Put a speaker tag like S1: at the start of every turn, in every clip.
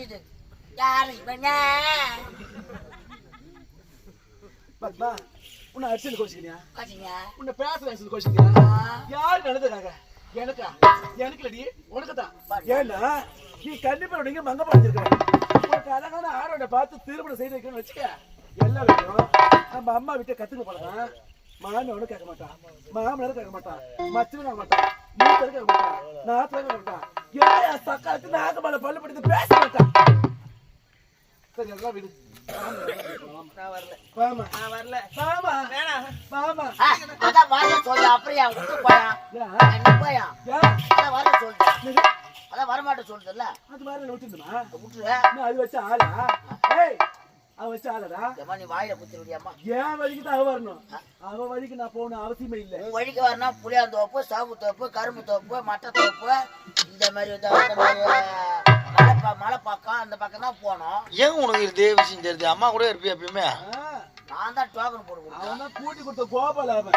S1: இது யாரு இவங்க
S2: பத்மா உன்னை அடிச்சு கோச்சிக்கிறியா
S1: கோச்சிங்க
S2: உன்னை பேசுறேன் கோச்சிக்கிறியா யாரு நடந்துறாங்க எனக்கா எனக்கு இல்லடி உனக்கு தான் ஏன்னா நீ கண்டிப்பா நீங்க மங்க படிச்சிருக்க உனக்கு அழகான ஆடோட பார்த்து திருமணம் செய்து வைக்கணும்னு வச்சுக்க எல்லா வீட்டும் நம்ம அம்மா வீட்டை கத்துக்க போலாம் மாமனோட கேட்க மாட்டான் மாமனாரும் கேட்க மாட்டான் மச்சனும் கேட்க மாட்டான் மூத்தரும் கேட்க மாட்டான் நாத்தரும் கேட்க மாட்டான் எல்லா சக்காத்து நாக்கு மேல பல்லு படித்து பேச மாட்டான் சரி எல்லாம் விடு
S1: நான் வரல
S2: பாமா
S1: நான் வரல
S2: பாமா
S1: வேணாம்
S2: பாமா
S1: அதான் வர சொல்லு அப்புறம் அவன் விட்டு போயா நீ போயா அதான் வர சொல்லிட்டு அதான் வரமாட்டேன் சொல்லுதுல்ல
S2: அது மாதிரி விட்டுருந்தா
S1: விட்டுரு
S2: அது வச்ச ஆளா ஏய் அவ வச்ச ஆளடா
S1: ஏமா நீ வாயில குத்திருடியாம்மா
S2: என் வழிக்கு தான் அவ வரணும் அவ வழிக்கு நான் போகணும் அவசியமே இல்லை
S1: உன் வழிக்கு வரனா புளியாந்தோப்பு சாவு தோப்பு கரும்பு தோப்பு மட்டை தோப்பு இந்த மாதிரி மலை பக்கம் அந்த பக்கம் தான் போனோம்
S3: ஏன் உனக்கு இதே விஷயம் தெரியுது அம்மா கூட இருப்பியா எப்பயுமே
S1: நான் தான் டோக்கன் போட்டு கொடுத்தேன்
S2: அவன் தான் கூட்டி கொடுத்த கோபால அவன்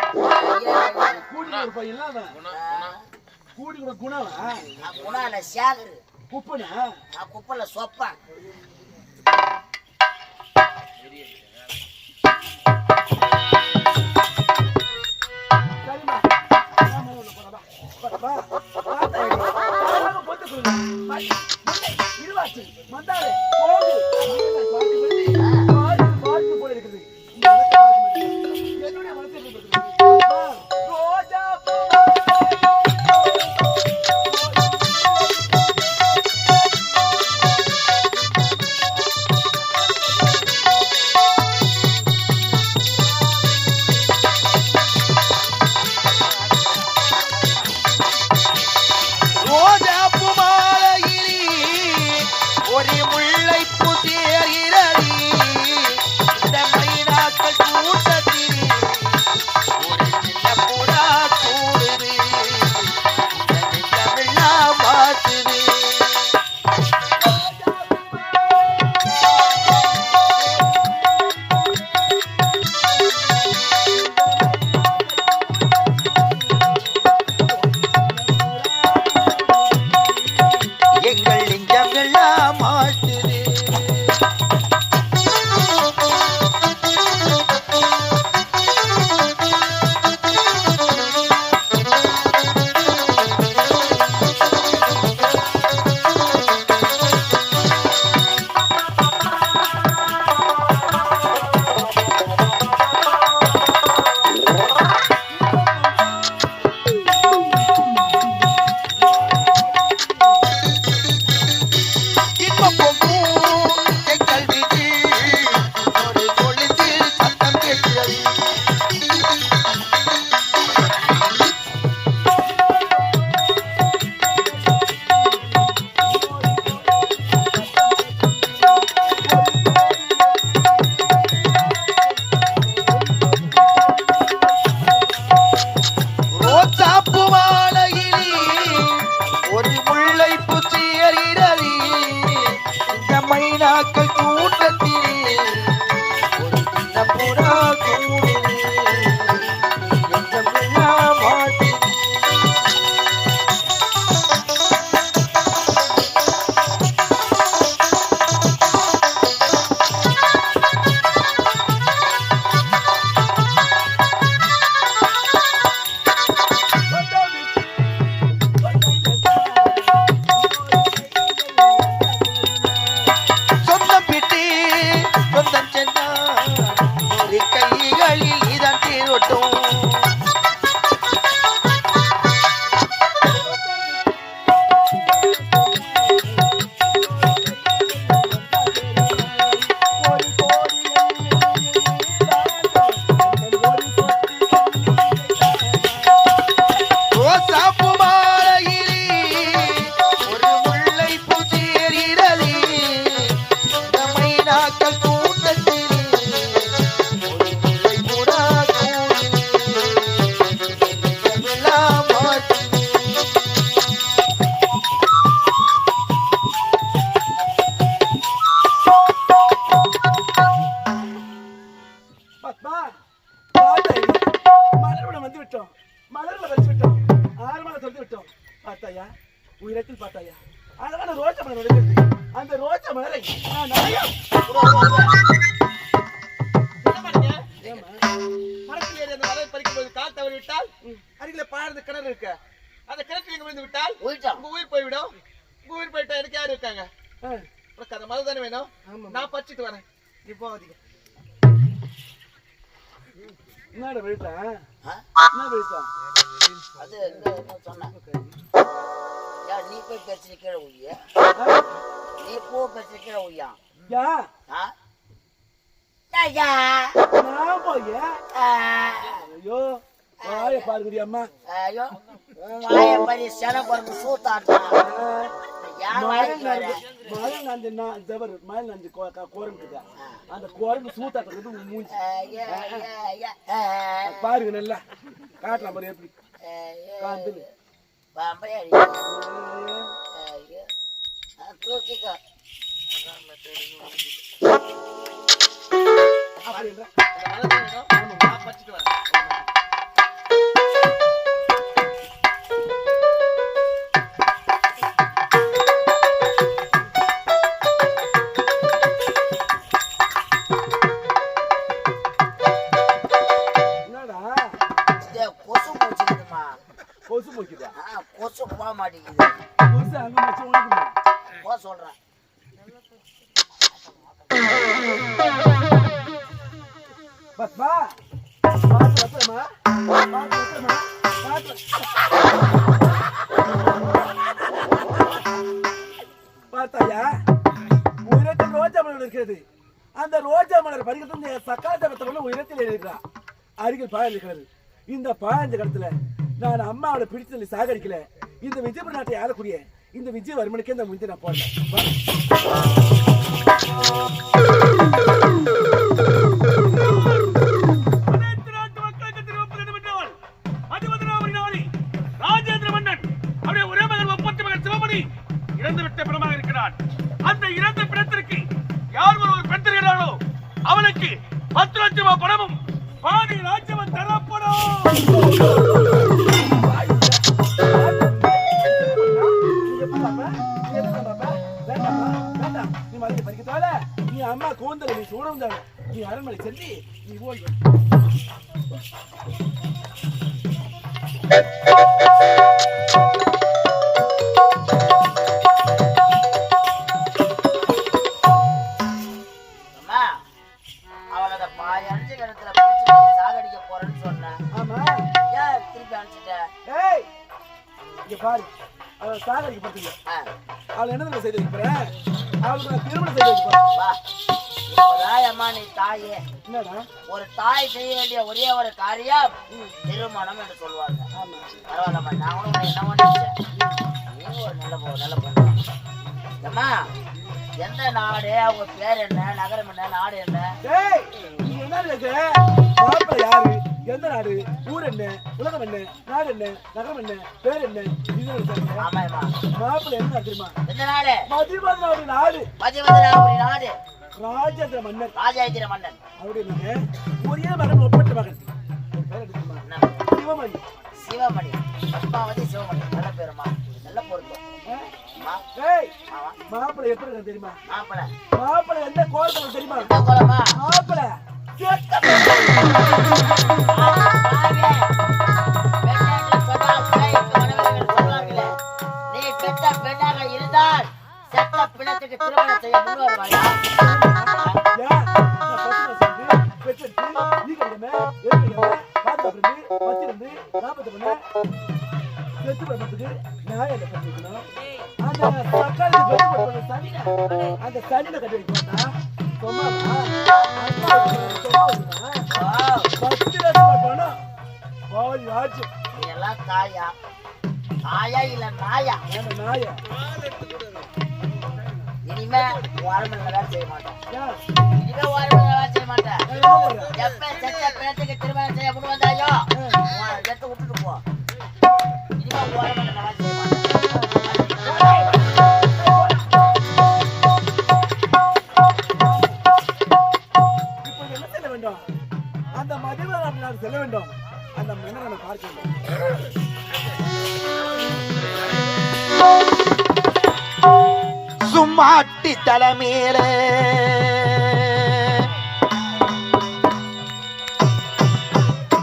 S2: கூட்டி கொடுத்த பையன் அவன் கூட்டி கொடுத்த குணம்
S1: நான் குணம் இல்ல சேகரு
S2: குப்பனா
S1: நான் குப்பல சொப்பேன்
S2: மலர்ல வச்சு விட்டோம் 6 மாதம் தொடுத்து விட்டோம் பார்த்தாயா உயிரத்தில் பார்த்தாயா அழகான ரோஜா மலர் இருக்குது. அந்த ரோஜா மலரை நான் நிறைய
S4: மரத்தில் ஏறி அந்த மலரை பறிக்கும் போது கால் தவறி விட்டால் அருகில பாழ் கிணறு இருக்கு. அந்த கிணற்றில் நீங்க விழுந்து விட்டால் உங்க உயிர் போய்விடும். உங்க உயிர் போயிட்டா எனக்கு யாரு இருக்காங்க? உனக்கு அந்த மலர் தானே வேணும். நான் பறிச்சுட்டு வரேன், நீ போகாதீங்க.
S2: என்னடா விழுத்தா? என்ன விழுத்தா?
S1: அது சொன்னேன். நீ போய் பேச்சு கீழே ஊய்யா, நீ போ பேச்சு கீழே ஊய்யா.
S2: நான் போய் ஐயோ வாய பாருங்கடி அம்மா.
S1: ஐயோ உன் வாய பாரு, சென பாருங்க சூத்தாட்டா.
S2: அந்த குரங்கு சூத்தாட்டது மூஞ்சி பாருங்க நல்லா காட்டலாம் பாரு எப்படி காந்துன்னு
S1: தூக்கிக்கோ.
S4: அந்த மலர் தான் வேணும், நான் பறிச்சுட்டு வரேன்.
S2: கொசு போக்குதா?
S1: கொசு போக மாட்டேங்குது.
S2: கொசு அங்க மச்ச உனக்கு
S1: போ சொல்றேன்.
S2: பத்மா பாத்து பத்மா பத்மா பாத்து பாத்தாயா உயிரத்தில் ரோஜா மலர் இருக்கிறது. அந்த ரோஜா மலர் பறிக்கிறது சக்காஜபத்தவன உயிரத்தில் இருக்கிறான். அருகில் பாய் இருக்கிறது. இந்த பாயஞ்ச கடத்துல நான் அம்மாவோட பிடிச்சதை சாகரிக்கல. இந்த விஜயபுர நாட்டை ஆளக்கூடிய இந்த விஜயவர்மனுக்கு இந்த முந்தி நான் போட்டேன்.
S5: ராஜேந்திர மன்னன் அவருடைய ஒரே மகன் ஒப்பற்ற மகன் சிவமணி இறந்துவிட்ட பிணமாக இருக்கிறான். அந்த இறந்த பிணத்திற்கு யார் ஒரு பெண் தருகிறாரோ அவனுக்கு 10 லட்சம் ரூபாய் பணமும் பாதி ராஜ்யமும் தரப்படும்.
S2: நீ அம்மா கூந்தல நீ சூடம் நீ அரண்மனை சென்று நீ போய்
S1: அவளோட பாயஞ்சு கிணத்துல பிடிச்சி சாகடிக்க போறேன்னு சொன்னேன். ஆமா ஏன் திருப்பி அனுப்பிச்சிட்ட?
S2: இங்க பாரு, அவளை சாகடிக்க போறீங்க. அவளை என்ன செய்து வைக்கிறேன்? அவளுக்கு நான் திருமணம் செய்து வைக்கிறேன்.
S1: அம்மா நீ தாயே, ஒரு தாய் செய்ய வேண்டிய ஒரே ஒரு காரியம் திருமணம் என்று சொல்லுவாங்க. பரவாயில்லம்மா, நான் கூட என்ன பண்ணிச்சேன். நீங்க ஒரு நல்ல பொண்ணு. அம்மா எந்த நாடு, அவங்க பேர் என்ன, நகரம் என்ன, நாடு என்ன?
S2: நீ என்ன மாப்பிள்ள யாரு, எந்த நாடு, ஊர் என்ன, உலகம் என்ன, நாடு என்ன, நகரம் என்ன, பேர் என்ன?
S1: ஆமாம்மா.
S2: மாப்பிள்ள என்ன தெரியுமா?
S1: எந்த நாடு?
S2: மதிவதனாபுரி நாடு.
S1: மதிவதனாபுரி நாடு.
S2: ராஜேந்திர மன்னன்.
S1: ராஜேந்திர மன்னன்
S2: அவருடைய மகன் ஒரே மகன் ஒப்பற்ற மகன். சிவமணி.
S1: சிவமணி, பத்மாவதி சிவமணி. நல்ல பேருமா, நல்ல பொருத்தம்.
S2: மாப்பிள்ளை எப்படி தெரியுமா?
S1: மாப்பிள்ளை
S2: எந்த கோலத்துல தெரியுமா? மாப்பிள்ளை
S1: நீ பெற்ற பெண்ணாக இருந்தால் செத்த பிணத்துக்கு திருமணம் செய்ய முன் வருவாயா?
S2: அந்த சனியில கட்டி வைக்கா
S1: நீ எல்லாம் தாயா, தாயா இல்ல நாயா?
S2: நாயா.
S1: இனிமே வாரமல்ல வேலை செய்ய மாட்டேன். இனிமே வாரமல்ல வேலை செய்ய மாட்டேன். எப்ப செத்த பிணத்துக்கு திருமணம் செய்ய முன் வந்தாயோ எடுத்து விட்டுட்டு போ. இனிமே வாரமல்ல வேலை செய்ய மாட்டேன்.
S2: இப்போ என்ன செய்ய வேண்டும்? அந்த மதிவதனாபுரி செல்ல வேண்டும். அந்த மன்னரை பார்க்க வேண்டும்.
S3: சும்மாட்டி தலைமையில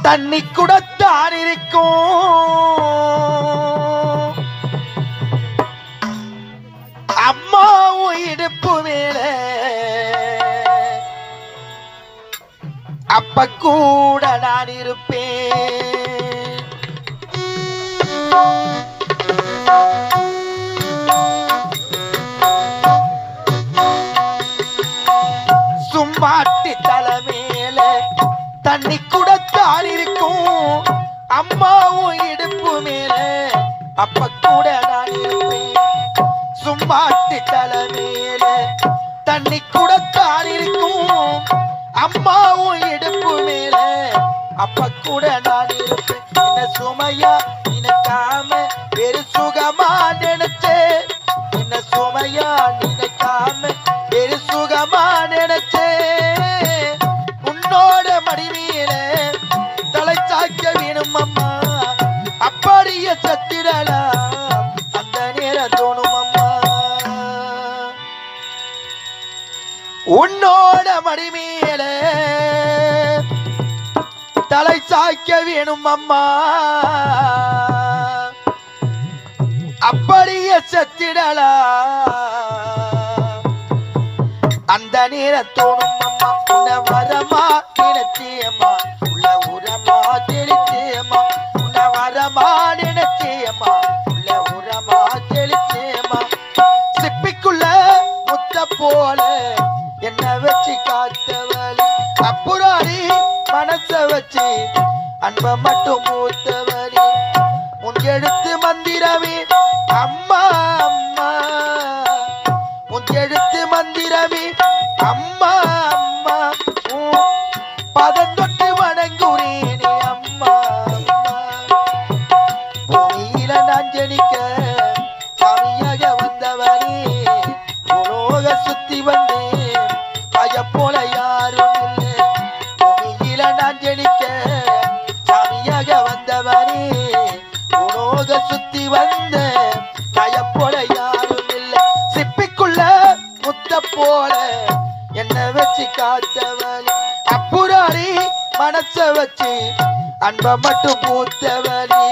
S3: தண்ணி குடத்தான் இருக்கும் அம்மாவும் இடுப்பு மேல அப்ப கூட நான் இருப்பேன் சும்மாட்டி தலைமையில தண்ணி குடத்தான் இருக்கும் அம்மாவும் இடுப்பு மேல அப்ப கூட நான் இருப்பேன் சும்மாட்டி தலைமையில தண்ணி குடத்தான் இருக்கும் அம்மாவும் இடுப்பு மேல அப்ப கூட நான் இருப்பேன் என்ன சுமையா நினைக்காம வெறு சுகமா நினைச்சே என்ன சுமையா நினைக்காம வெறு சுகமா நினைச்சே உன்னோட மடிமையில தலை சாய்க்க வேணும் அம்மா அப்படியே சத்திடலாம் அந்த நேரம் தோணும் அம்மா உன்னோட மடிமையில தலை சாய்க்க வேணும் அம்மா அப்படியே செத்திடலாம் அந்த நேரம் தோணும் அம்மா உன்னை வரமா நினைச்சியம்மா உள்ள உரமா தெளிச்சியம்மா உன்னை வரமா நினைச்சியம்மா உள்ள உரமா தெளிச்சியம்மா சிப்பிக்குள்ள முத்த போல என்ன வச்சு காத்தவளி அப்புறாடி மனச வச்சு அன்ப மட்டும் மூத்தவளி முன் எழுத்து மந்திரமே அம்மா அம்மா முன் எழுத்து மந்திரமே அம்மா அம்மா பதம் தொட்டு வணங்குறேனே அம்மா பூமியில நான் ஜனிக்க சாமியாக வந்தவனே உலோக சுத்தி வந்தேன் அய போல யாரும் இல்லை பூமியில நான் ஜனிக்க சாமியாக வந்தவனே உலோக சுத்தி வந்த அய போல யாரும் இல்லை சிப்பிக்குள்ள முத்த போல என்ன வச்சு காத்தவளி அப்புறாரி மனச வச்சு அன்ப மட்டும் பூத்தவளி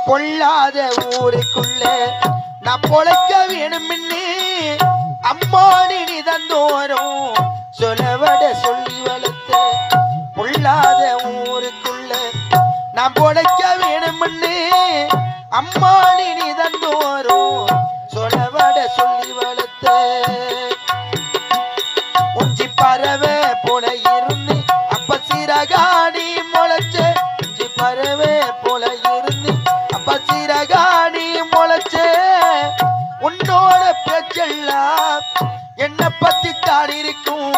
S3: பொல்லாத ஊருக்குள்ள நான் பொழைக்க வேணும்னு அம்மா நீ தந்தோறும் சொல்லவட சொல்லி வளர்த்த பொல்லாத ஊருக்குள்ள நான் பொழைக்க வேணும்னு அம்மா நீ தந்தோறும் சொல்லவட சொல்லி வளர்த்த உஞ்சி பறவை போல இருந்து அப்ப சிறகாடி முளைச்ச உஞ்சி பறவை போல இருந்து அப்ப சிறகாடி முளைச்ச உன்னோட பேச்செல்லாம் என்ன பத்தி தான் இருக்கும்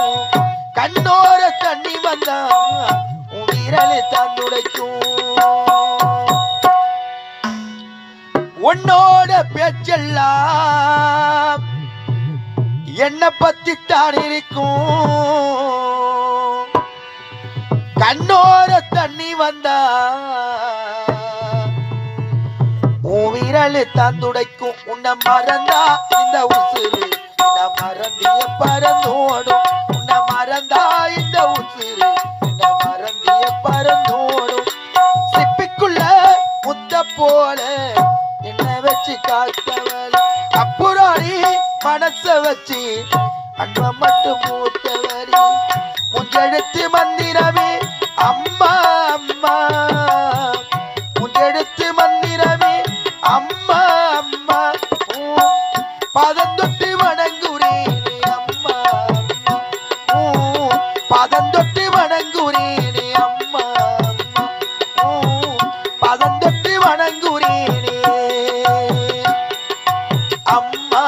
S3: கண்ணோர தண்ணி வந்தா உன் விரலை தான் துடைக்கும் உன்னோட பேச்செல்லாம் என்ன பத்தி தான் இருக்கும் கண்ணோர தண்ணி வந்தா உன் விரல் தான் துடைக்கும் உன்னை மறந்தா இந்த உசுறு உன்னை மறந்திய பறந்தோடும் உன்னை மறந்தா இந்த உசுறு உன்னை மறந்திய பறந்தோடும் சிப்பிக்குள்ள முத்த போல என்ன வச்சு காத்தவளி அப்புறாடி மனச வச்சு அன்ப மட்டும் மூத்தவளி முஞ்செழுத்து மந்திரமே அம்மா அம்மா முஞ்செழுத்து மந்திரமே அம்மா அம்மா பதம் தொட்டு வணங்குறேனே அம்மா பதம் தொட்டு வணங்குறேனே அம்மா பதம் தொட்டு வணங்குறேனே அம்மா